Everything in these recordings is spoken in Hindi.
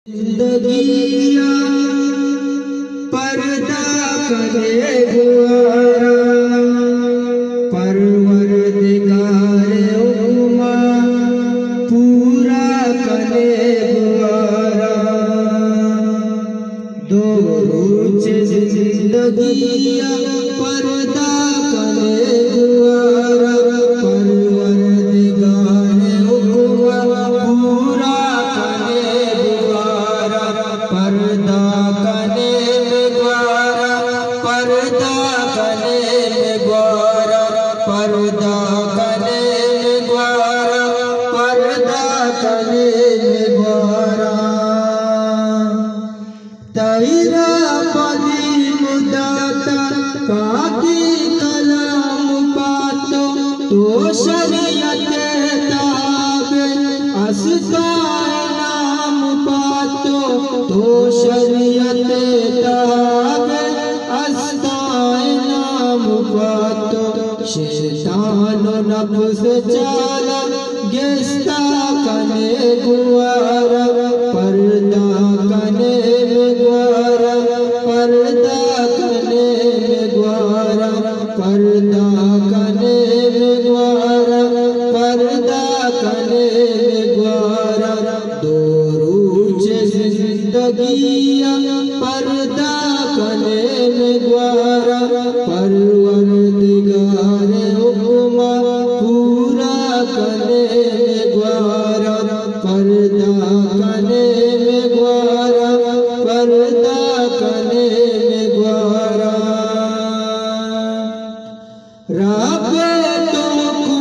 जिंदगिया पर्दा करे गुआरा, परवरदिगार उम्मा पूरा करे गुआरा। दो रोज जिंदगिया पर्दा करे गुआरा, परवरदिगार उम्मा पूरा करे गुआरा। पर्दा करे गुआरा, पर्दा करे गुआरा, पर्दा करे गुआरा, पर्दा करे गुआरा। तेरा पदी मुदाता काकी कलाम पातो, तो शरीयत ताबे अस्ताए नाम पातो, तो शरीयत ताबे अस्ताए नाम पातो। शैतान नफ्स चाला गेस्ता कने गुआरा, पर्दा कने गुआरा, पर्दा कने गुआरा, पर्दा कने गुआरा, पर्दा कने गुआरा। दो रोज जिंदगिया पर्दा कने गुआरा, परवरदिगार उम्मा पूरा कने गुआरा। पर्दा कने गुआरा, पर्दा कने गुआरा। राबे तो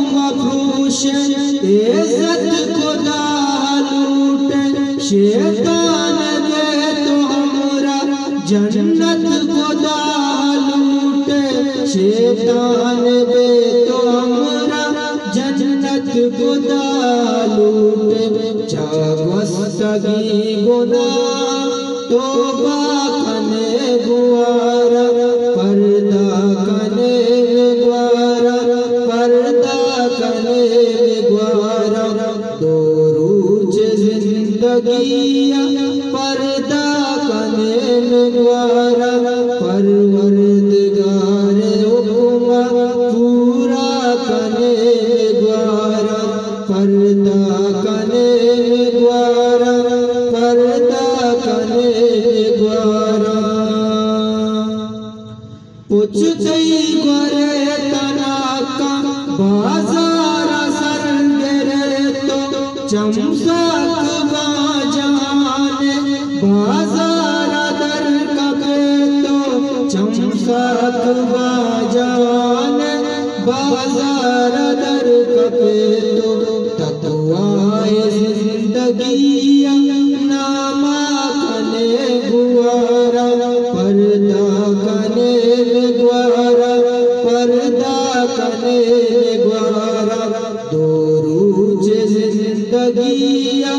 मफरूश इज्जत खुदा लूटे, शैतान दे तो हमरा जन्नत खुदा लूटे, शैतान दे तो हमरा जन्नत खुदा लूटे। जागस्तगी गुनाह तौबा कने गुआरा, पर्दा कने गुआरा, पर्दा कने गुआरा। दो रोज जिंदगिया पर्दा कने गुआरा, परवरदिगार उम्मा पूरा कने गुआरा। पर्दा कने गुआरा, पर्दा कने गुआरा। पुछ गई गोरे तनाका बाजार सरंगरे, तो चमसाक बाजाने बाजार दर कबे, तो चमसाक बाजाने बाजार दर कबे। तो तकवाए जिंदगिया नामा कने गुआरा, पर्दा कने गुआरा, पर्दा कने गुआरा। दो रोज जिंदगिया